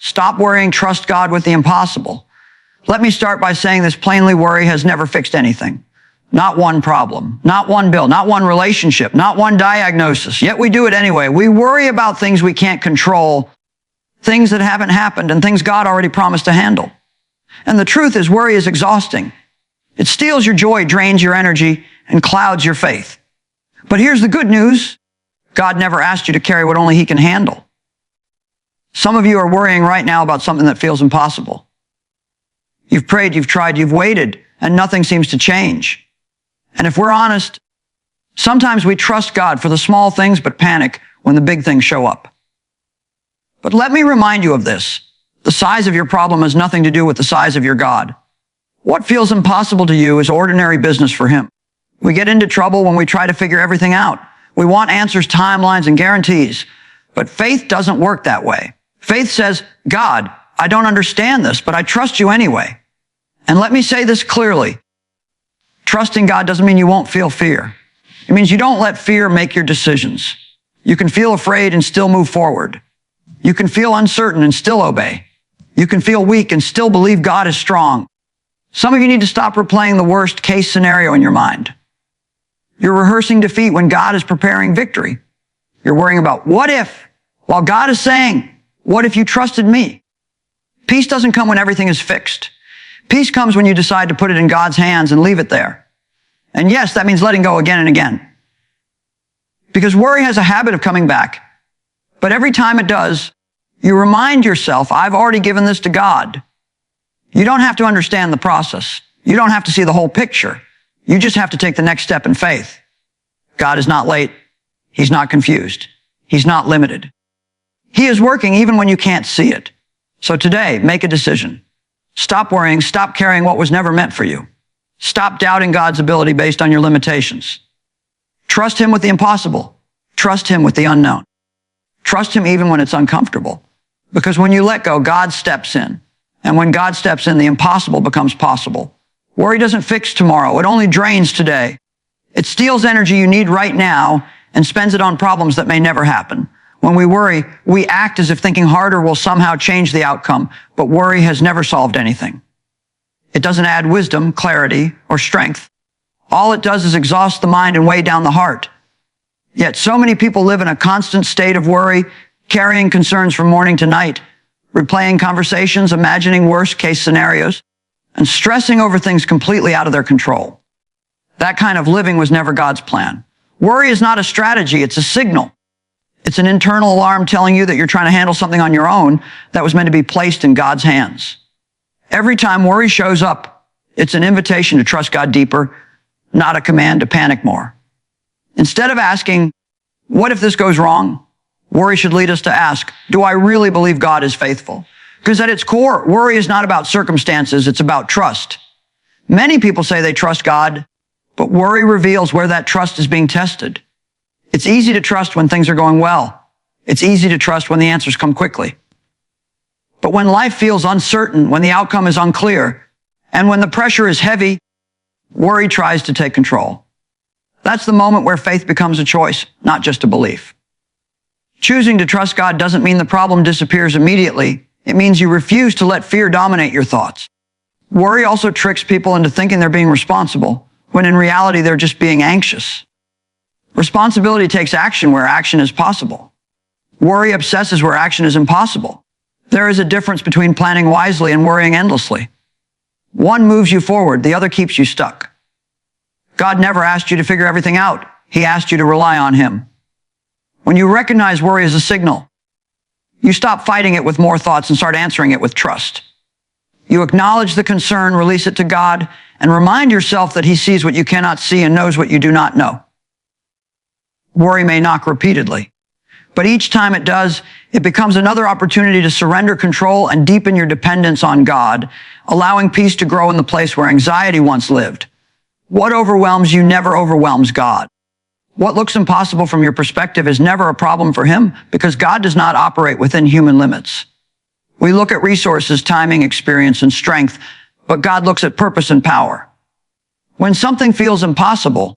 Stop worrying, trust God with the impossible. Let me start by saying this plainly: worry has never fixed anything. Not one problem, not one bill, not one relationship, not one diagnosis. Yet we do it anyway. We worry about things we can't control, things that haven't happened, and things God already promised to handle. And the truth is, worry is exhausting. It steals your joy, drains your energy, and clouds your faith. But here's the good news. God never asked you to carry what only He can handle. Some of you are worrying right now about something that feels impossible. You've prayed, you've tried, you've waited, and nothing seems to change. And if we're honest, sometimes we trust God for the small things but panic when the big things show up. But let me remind you of this. The size of your problem has nothing to do with the size of your God. What feels impossible to you is ordinary business for Him. We get into trouble when we try to figure everything out. We want answers, timelines, and guarantees. But faith doesn't work that way. Faith says, God, I don't understand this, but I trust you anyway. And let me say this clearly. Trusting God doesn't mean you won't feel fear. It means you don't let fear make your decisions. You can feel afraid and still move forward. You can feel uncertain and still obey. You can feel weak and still believe God is strong. Some of you need to stop replaying the worst case scenario in your mind. You're rehearsing defeat when God is preparing victory. You're worrying about what if, while God is saying, what if you trusted me? Peace doesn't come when everything is fixed. Peace comes when you decide to put it in God's hands and leave it there. And yes, that means letting go again and again. Because worry has a habit of coming back. But every time it does, you remind yourself, I've already given this to God. You don't have to understand the process. You don't have to see the whole picture. You just have to take the next step in faith. God is not late. He's not confused. He's not limited. He is working even when you can't see it. So today, make a decision. Stop worrying. Stop carrying what was never meant for you. Stop doubting God's ability based on your limitations. Trust Him with the impossible. Trust Him with the unknown. Trust Him even when it's uncomfortable. Because when you let go, God steps in. And when God steps in, the impossible becomes possible. Worry doesn't fix tomorrow. It only drains today. It steals energy you need right now and spends it on problems that may never happen. When we worry, we act as if thinking harder will somehow change the outcome, but worry has never solved anything. It doesn't add wisdom, clarity, or strength. All it does is exhaust the mind and weigh down the heart. Yet so many people live in a constant state of worry, carrying concerns from morning to night, replaying conversations, imagining worst-case scenarios, and stressing over things completely out of their control. That kind of living was never God's plan. Worry is not a strategy, it's a signal. It's an internal alarm telling you that you're trying to handle something on your own that was meant to be placed in God's hands. Every time worry shows up, it's an invitation to trust God deeper, not a command to panic more. Instead of asking, what if this goes wrong? Worry should lead us to ask, do I really believe God is faithful? Because at its core, worry is not about circumstances, it's about trust. Many people say they trust God, but worry reveals where that trust is being tested. It's easy to trust when things are going well. It's easy to trust when the answers come quickly. But when life feels uncertain, when the outcome is unclear, and when the pressure is heavy, worry tries to take control. That's the moment where faith becomes a choice, not just a belief. Choosing to trust God doesn't mean the problem disappears immediately. It means you refuse to let fear dominate your thoughts. Worry also tricks people into thinking they're being responsible, when in reality they're just being anxious. Responsibility takes action where action is possible. Worry obsesses where action is impossible. There is a difference between planning wisely and worrying endlessly. One moves you forward, the other keeps you stuck. God never asked you to figure everything out. He asked you to rely on Him. When you recognize worry as a signal, you stop fighting it with more thoughts and start answering it with trust. You acknowledge the concern, release it to God, and remind yourself that He sees what you cannot see and knows what you do not know. Worry may knock repeatedly, but each time it does, it becomes another opportunity to surrender control and deepen your dependence on God, allowing peace to grow in the place where anxiety once lived. What overwhelms you never overwhelms God. What looks impossible from your perspective is never a problem for Him because God does not operate within human limits. We look at resources, timing, experience, and strength, but God looks at purpose and power. When something feels impossible,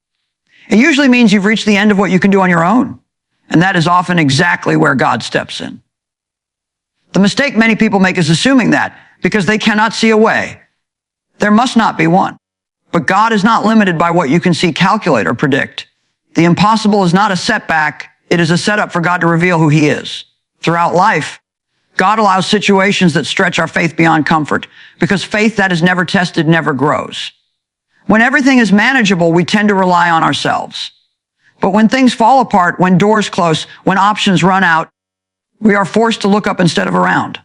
it usually means you've reached the end of what you can do on your own, and that is often exactly where God steps in. The mistake many people make is assuming that because they cannot see a way. There must not be one. But God is not limited by what you can see, calculate, or predict. The impossible is not a setback. It is a setup for God to reveal who he is. Throughout life, God allows situations that stretch our faith beyond comfort because faith that is never tested never grows. When everything is manageable, we tend to rely on ourselves. But when things fall apart, when doors close, when options run out, we are forced to look up instead of around.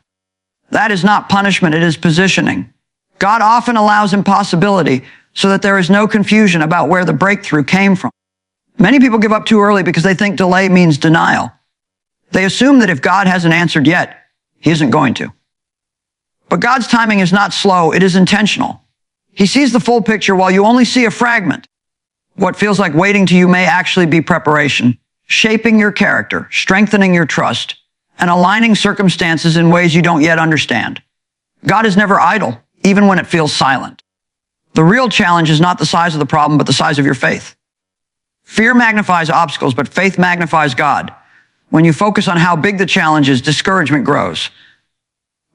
That is not punishment, it is positioning. God often allows impossibility so that there is no confusion about where the breakthrough came from. Many people give up too early because they think delay means denial. They assume that if God hasn't answered yet, he isn't going to. But God's timing is not slow, it is intentional. He sees the full picture while you only see a fragment. What feels like waiting to you may actually be preparation, shaping your character, strengthening your trust, and aligning circumstances in ways you don't yet understand. God is never idle, even when it feels silent. The real challenge is not the size of the problem, but the size of your faith. Fear magnifies obstacles, but faith magnifies God. When you focus on how big the challenge is, discouragement grows.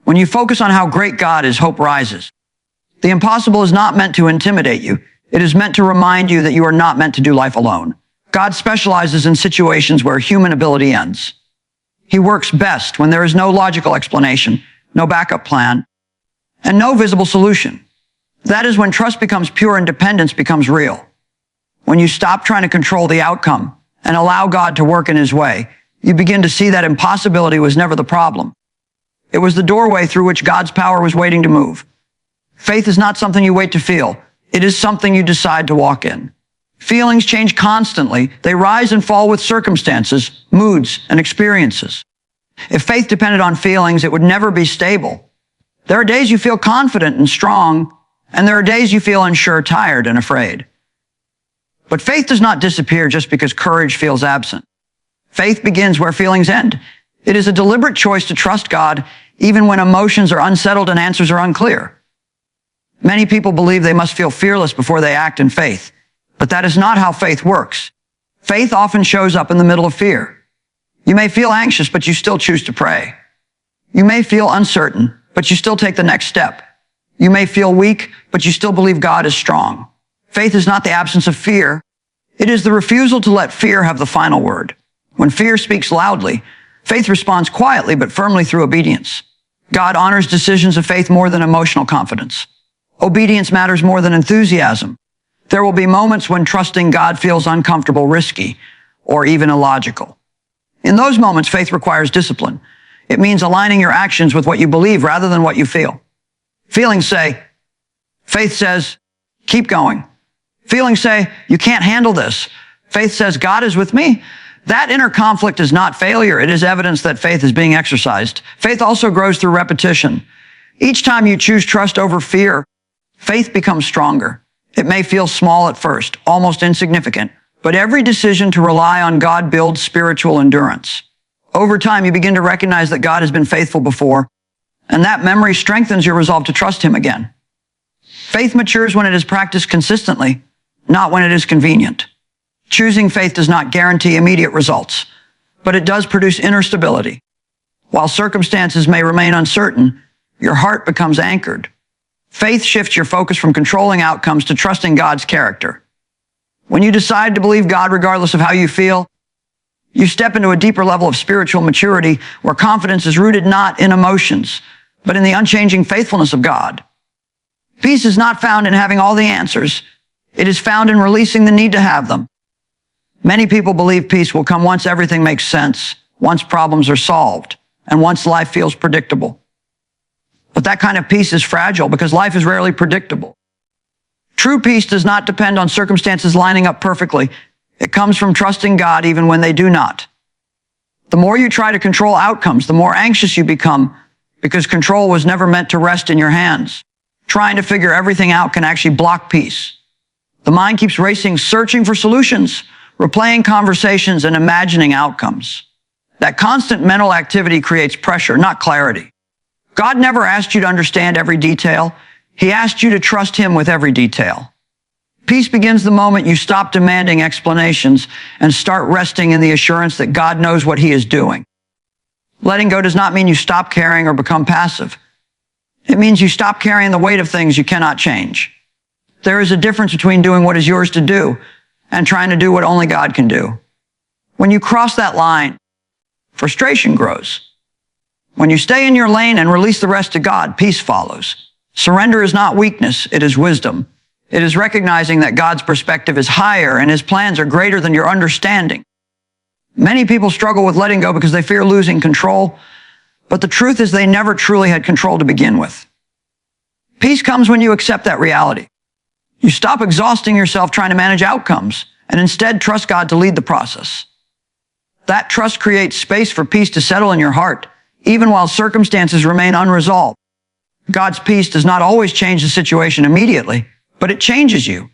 When you focus on how great God is, hope rises. The impossible is not meant to intimidate you. It is meant to remind you that you are not meant to do life alone. God specializes in situations where human ability ends. He works best when there is no logical explanation, no backup plan, and no visible solution. That is when trust becomes pure and dependence becomes real. When you stop trying to control the outcome and allow God to work in his way, you begin to see that impossibility was never the problem. It was the doorway through which God's power was waiting to move. Faith is not something you wait to feel. It is something you decide to walk in. Feelings change constantly. They rise and fall with circumstances, moods, and experiences. If faith depended on feelings, it would never be stable. There are days you feel confident and strong, and there are days you feel unsure, tired, and afraid. But faith does not disappear just because courage feels absent. Faith begins where feelings end. It is a deliberate choice to trust God even when emotions are unsettled and answers are unclear. Many people believe they must feel fearless before they act in faith, but that is not how faith works. Faith often shows up in the middle of fear. You may feel anxious, but you still choose to pray. You may feel uncertain, but you still take the next step. You may feel weak, but you still believe God is strong. Faith is not the absence of fear. It is the refusal to let fear have the final word. When fear speaks loudly, faith responds quietly but firmly through obedience. God honors decisions of faith more than emotional confidence. Obedience matters more than enthusiasm. There will be moments when trusting God feels uncomfortable, risky, or even illogical. In those moments, faith requires discipline. It means aligning your actions with what you believe rather than what you feel. Feelings say, faith says, keep going. Feelings say, you can't handle this. Faith says, God is with me. That inner conflict is not failure. It is evidence that faith is being exercised. Faith also grows through repetition. Each time you choose trust over fear, faith becomes stronger. It may feel small at first, almost insignificant, but every decision to rely on God builds spiritual endurance. Over time, you begin to recognize that God has been faithful before, and that memory strengthens your resolve to trust him again. Faith matures when it is practiced consistently, not when it is convenient. Choosing faith does not guarantee immediate results, but it does produce inner stability. While circumstances may remain uncertain, your heart becomes anchored. Faith shifts your focus from controlling outcomes to trusting God's character. When you decide to believe God regardless of how you feel, you step into a deeper level of spiritual maturity where confidence is rooted not in emotions, but in the unchanging faithfulness of God. Peace is not found in having all the answers. It is found in releasing the need to have them. Many people believe peace will come once everything makes sense, once problems are solved, and once life feels predictable. But that kind of peace is fragile because life is rarely predictable. True peace does not depend on circumstances lining up perfectly. It comes from trusting God even when they do not. The more you try to control outcomes, the more anxious you become because control was never meant to rest in your hands. Trying to figure everything out can actually block peace. The mind keeps racing, searching for solutions, replaying conversations, and imagining outcomes. That constant mental activity creates pressure, not clarity. God never asked you to understand every detail. He asked you to trust him with every detail. Peace begins the moment you stop demanding explanations and start resting in the assurance that God knows what he is doing. Letting go does not mean you stop caring or become passive. It means you stop carrying the weight of things you cannot change. There is a difference between doing what is yours to do and trying to do what only God can do. When you cross that line, frustration grows. When you stay in your lane and release the rest to God, peace follows. Surrender is not weakness, it is wisdom. It is recognizing that God's perspective is higher and His plans are greater than your understanding. Many people struggle with letting go because they fear losing control, but the truth is they never truly had control to begin with. Peace comes when you accept that reality. You stop exhausting yourself trying to manage outcomes and instead trust God to lead the process. That trust creates space for peace to settle in your heart, even while circumstances remain unresolved. God's peace does not always change the situation immediately, but it changes you.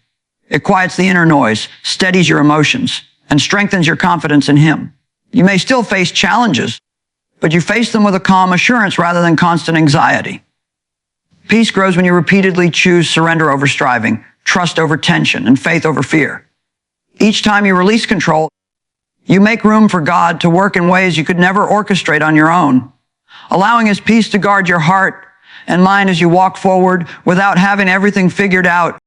It quiets the inner noise, steadies your emotions, and strengthens your confidence in Him. You may still face challenges, but you face them with a calm assurance rather than constant anxiety. Peace grows when you repeatedly choose surrender over striving, trust over tension, and faith over fear. Each time you release control, you make room for God to work in ways you could never orchestrate on your own, allowing His peace to guard your heart and mind as you walk forward without having everything figured out